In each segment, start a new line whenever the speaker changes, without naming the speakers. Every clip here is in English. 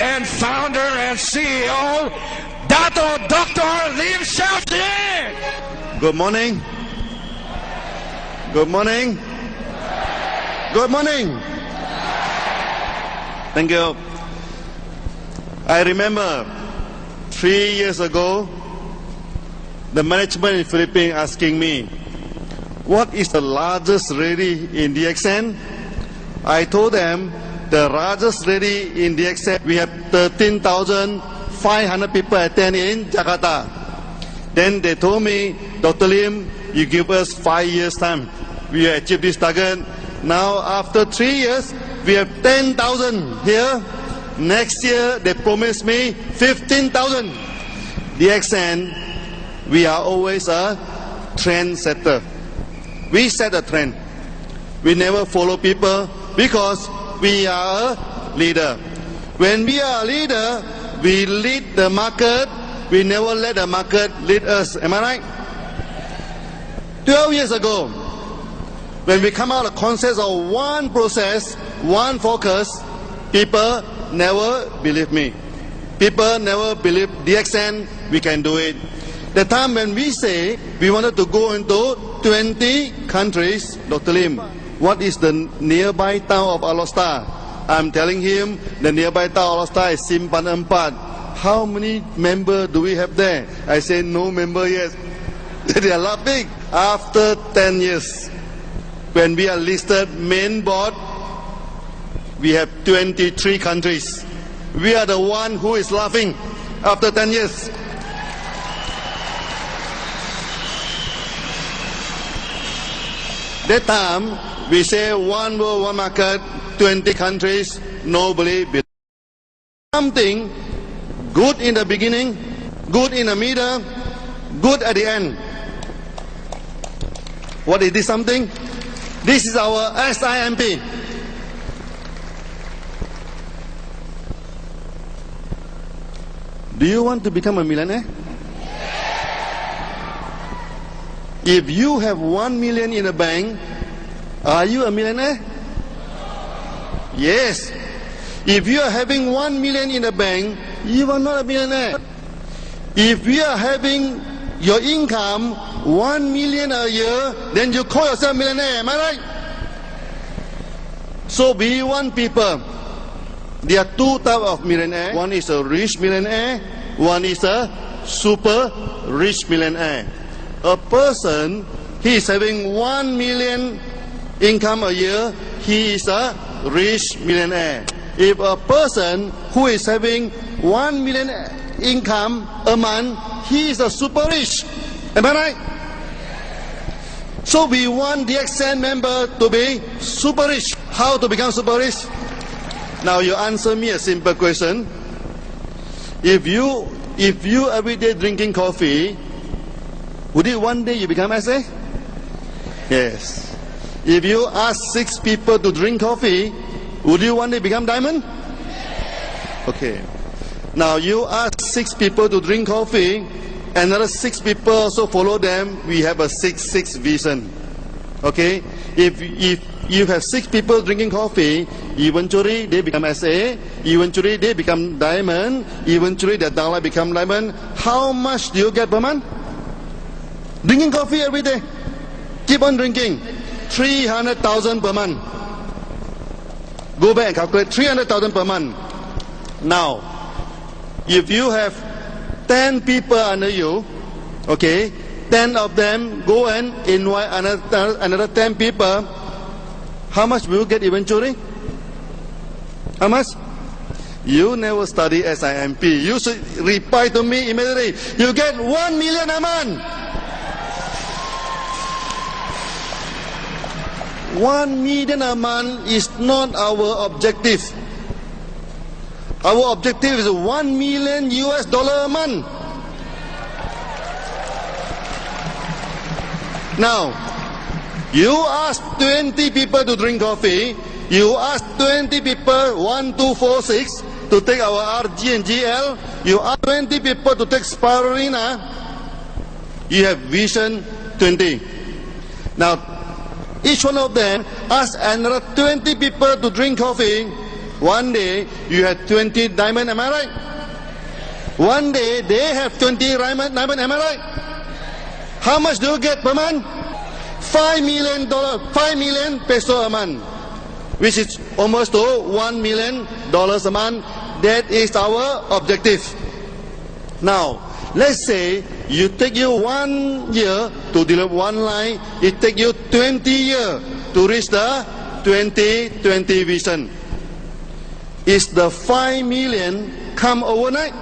and founder and CEO, Dato Dr. Lim Xiaoqi.
Good morning. Good morning. Good morning. Thank you. I remember 3 years ago, the management in Philippines asking me, what is the largest rally in DXN? I told them, the largest rally in DXN, we have 13,500 people attend in Jakarta. Then they told me, Dr. Lim, you give us 5 years time. We will achieve this target. Now, after 3 years, we have 10,000 here. Next year, they promised me 15,000. DXN, we are always a trend setter. We set a trend. We never follow people because we are a leader. When we are a leader, we lead the market. We never let the market lead us. Am I right? 12 years ago, when we come out of the concept of one process, one focus, people never believe me. People never believe DXN, we can do it. The time when we say we wanted to go into 20 countries, Dr. Lim, what is the nearby town of Alor? I'm telling him the nearby town of Alor is Simpang Empat. How many members do we have there? I say no member yet. They are laughing. After 10 years, when we are listed main board, we have 23 countries. We are the one who is laughing after 10 years. That time, we say one world, one market, 20 countries, nobody believes. Something good in the beginning, good in the middle, good at the end. What is this something? This is our SIMP. Do you want to become a millionaire? If you have 1 million in the bank, are you a millionaire? Yes. If you are having 1 million in the bank, you are not a millionaire. If you are having your income 1 million a year, then you call yourself a millionaire. Am I right? So we want people. There are two types of millionaire. One is a rich millionaire. One is a super rich millionaire. A person, he is having 1 million income a year, he is a rich millionaire. If a person who is having 1 million income a month, he is a super rich. Am I right? So we want the DXN member to be super rich. How to become super rich? Now you answer me a simple question. If you every day drinking coffee, would it one day you become SA? Yes. If you ask 6 people to drink coffee, would you one day become diamond? Okay. Now you ask 6 people to drink coffee, another 6 people also follow them. We have a 6-6 vision. Okay. If you have 6 people drinking coffee, eventually they become SA, eventually they become diamond, eventually their downline become diamond. How much do you get per month? Drinking coffee every day. Keep on drinking. 300,000 per month. Go back and calculate 300,000 per month. Now, if you have 10 people under you, okay, 10 of them go and invite another 10 people, how much will you get eventually? How much? You never study SIMP. You should reply to me immediately. You get 1 million a month. 1 million a month is not our objective. Our objective is $1 million a month. Now, you ask 20 people to drink coffee. You ask 20 people, 1, 2, 4, 6, to take our RG and GL. You ask 20 people to take Spirulina. You have Vision 20. Now, each one of them ask another 20 people to drink coffee. One day you have 20 diamond, am I right? One day they have 20 diamond, am I right? How much do you get per month? $5 million, 5 million peso a month, which is almost to $1 million a month. That is our objective. Now, let's say you take you 1 year to develop one line, it take you 20 years to reach the 2020 vision. Is the 5 million come overnight?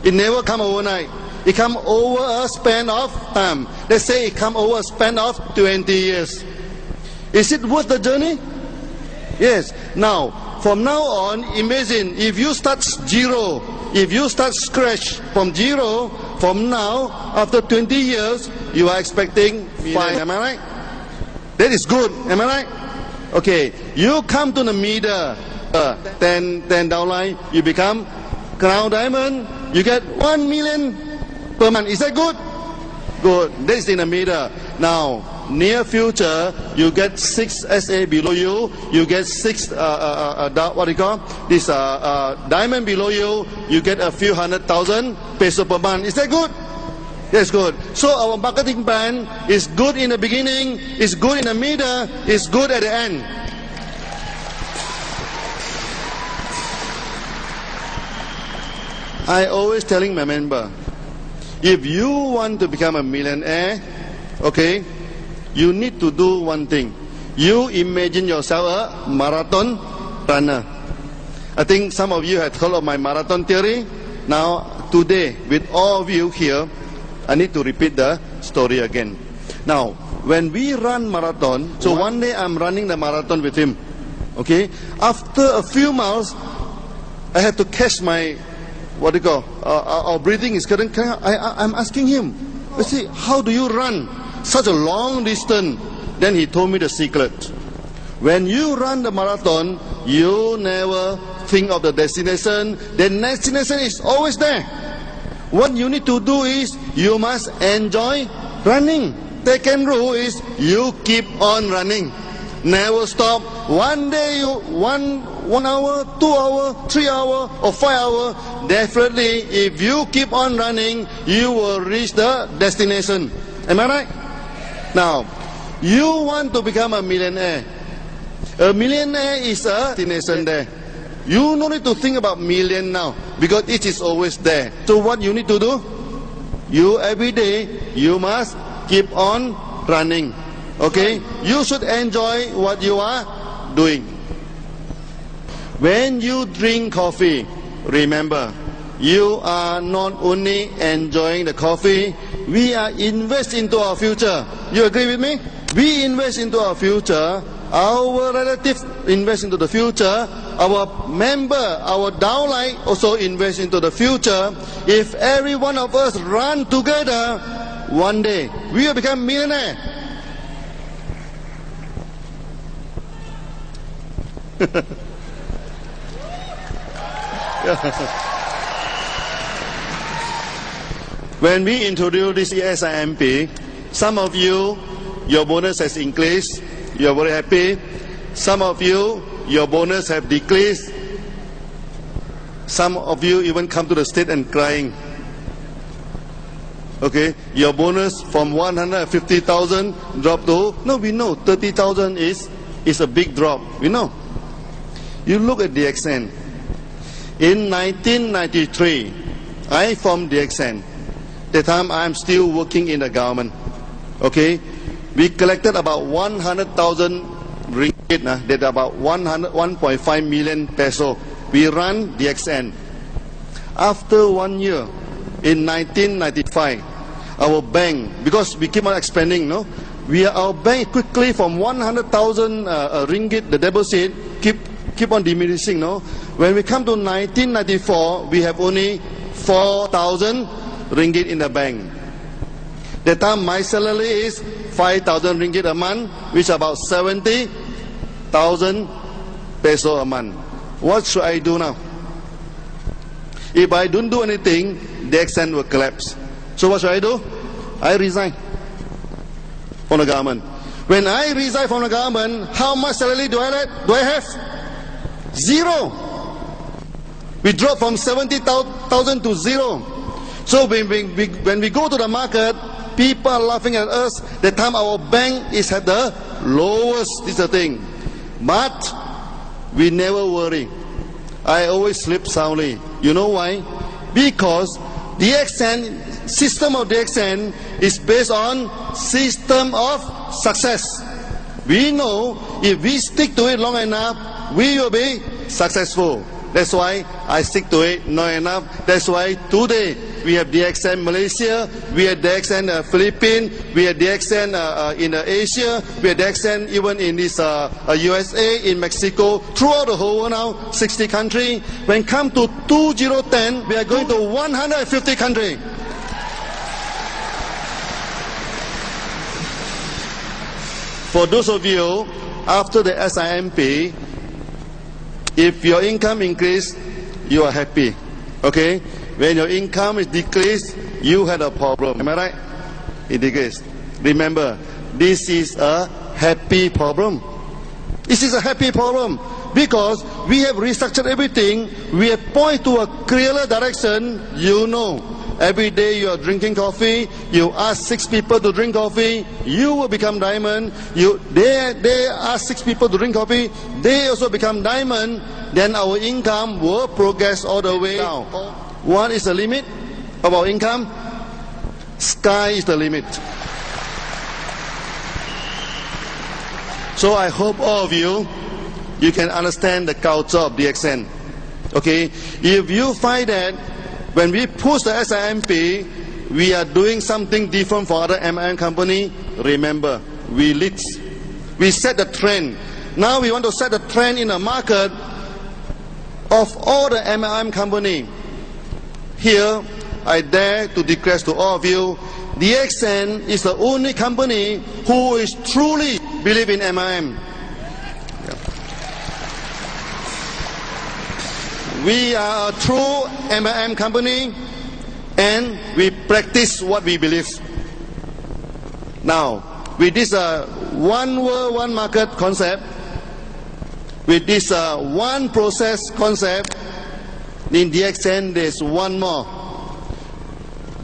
It never come overnight. It come over a span of time. Let's say it come over a span of 20 years. Is it worth the journey? Yes. Now, from now on, imagine if you start zero, if you start scratch from zero, from now, after 20 years, you are expecting 5. Am I right? That is good. Am I right? Okay. You come to the middle, 10 downline, you become crown diamond, you get 1 million per month. Is that good? Good. That is in the middle. Now, near future, you get 6 SA below you, you get 6, what do you call this, diamond below you, you get a few 100,000 peso per month. Is that good? That's good. So our marketing plan is good in the beginning, is good in the middle, is good at the end. I always telling my member, if you want to become a millionaire, okay, you need to do one thing. You imagine yourself a marathon runner. I think some of you have heard of my marathon theory. Now, today, with all of you here, I need to repeat the story again. Now, when we run marathon, so one day I'm running the marathon with him. Okay? After a few miles, I had to catch my, what do you call, our breathing is getting, I'm asking him, I say, how do you run such a long distance? Then he told me the secret. When you run the marathon, you never think of the destination. The destination is always there. What you need to do is, you must enjoy running. Second rule is, you keep on running. Never stop. One day, one hour, 2 hours, 3 hours, or 5 hours, definitely, if you keep on running, you will reach the destination. Am I right? Now, you want to become a millionaire. A millionaire is a destination there. You don't need to think about million now, because it is always there. So what you need to do? You every day, you must keep on running. Okay? You should enjoy what you are doing. When you drink coffee, remember, you are not only enjoying the coffee, we are investing into our future. You agree with me? We invest into our future, our relatives invest into the future, our member, our downline also invest into the future. If every one of us run together, one day we will become millionaire. When we introduce this ESIMP, some of you, your bonus has increased, you are very happy. Some of you, your bonus have decreased. Some of you even come to the state and crying. Okay, your bonus from 150,000 dropped to, no, we know 30,000 is a big drop, we know. You look at DXN. In 1993, I formed DXN. That time I am still working in the government. Okay, we collected about 100,000 ringgit, that about 1.5 million peso. We run DXN. After 1 year, in 1995, our bank, because we keep on expanding, no, our bank quickly from 100,000 ringgit, the deposit keep on diminishing, no. When we come to 1994, we have only 4,000 ringgit in the bank. That time my salary is 5,000 ringgit a month, which is about 70,000 peso a month. What should I do now? If I don't do anything, the DXN will collapse. So what should I do? I resign from the government. When I resign from the government, how much salary do I have? Zero. We dropped from 70,000 to zero. So when we go to the market, people are laughing at us. That time our bank is at the lowest. This is the thing. But we never worry. I always sleep soundly. You know why? Because DXN, system of DXN is based on system of success. We know if we stick to it long enough, we will be successful. That's why I stick to it long enough. That's why today we have DXN Malaysia, we have DXN Philippines, we have DXN in Asia, we have DXN even in this USA, in Mexico, throughout the whole world now, 60 countries. When come to 2010, we are going to 150 countries. For those of you after the SIMP, if your income increase, you are happy. Okay? When your income is decreased, you had a problem. Am I right? It decreased. Remember, this is a happy problem. This is a happy problem because we have restructured everything. We have pointed to a clearer direction. You know, every day you are drinking coffee. You ask 6 people to drink coffee. You will become diamond. They ask 6 people to drink coffee. They also become diamond. Then our income will progress all the way down. What is the limit of our income? Sky is the limit. So I hope all of you can understand the culture of DXN. Okay? If you find that when we push the SIMP, we are doing something different for other MLM company, remember, we lead. We set the trend. Now we want to set the trend in the market of all the MLM company. Here, I dare to declare to all of you, DXN is the only company who is truly believe in MLM. We are a true MLM company and we practice what we believe. Now, with this one world, one market concept, with this one process concept, in DXN there's one more.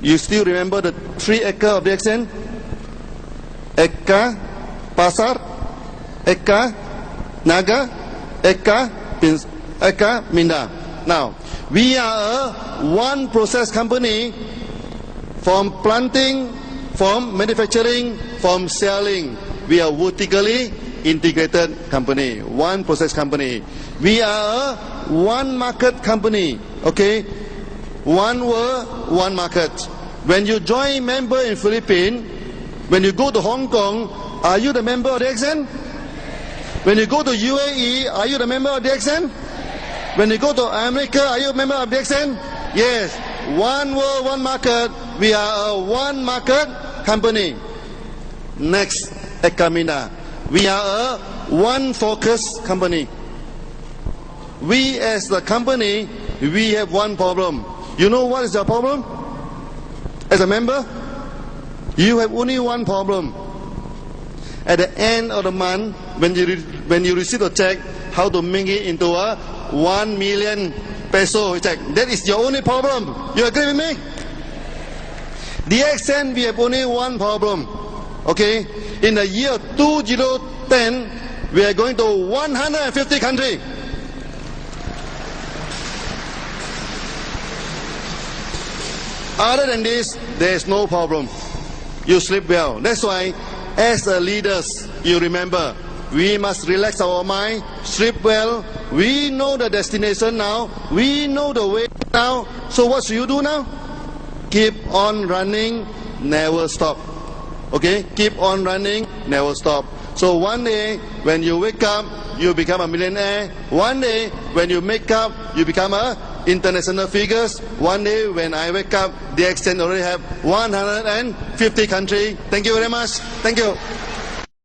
You still remember the 3 Eka of DXN? Eka, Pasar, Eka, Naga, Eka, Minda. Now, we are a one process company from planting, from manufacturing, from selling. We are vertically integrated company, one process company. We are a one market company, okay? One world, one market. When you join member in Philippines, when you go to Hong Kong, are you the member of DXN? When you go to UAE, are you the member of DXN? When you go to America, are you a member of DXN? Yes. One world, one market. We are a one market company. Next, Ekamina. We are a one focus company. We as the company, we have one problem. You know what is the problem? As a member, you have only one problem. At the end of the month, when you receive a check, how to make it into a 1 million peso check. That is your only problem. You agree with me? DXN, we have only one problem. Okay? In the year 2010, we are going to 150 countries. Other than this, there is no problem. You sleep well. That's why, as the leaders, you remember, we must relax our mind, sleep well. We know the destination now. We know the way now. So what should you do now? Keep on running, never stop. Okay? Keep on running, never stop. So one day, when you wake up, you become a millionaire. One day, when you make up, you become a international figures. One day, when I wake up, DXN already have 150 countries. Thank you very much. Thank you.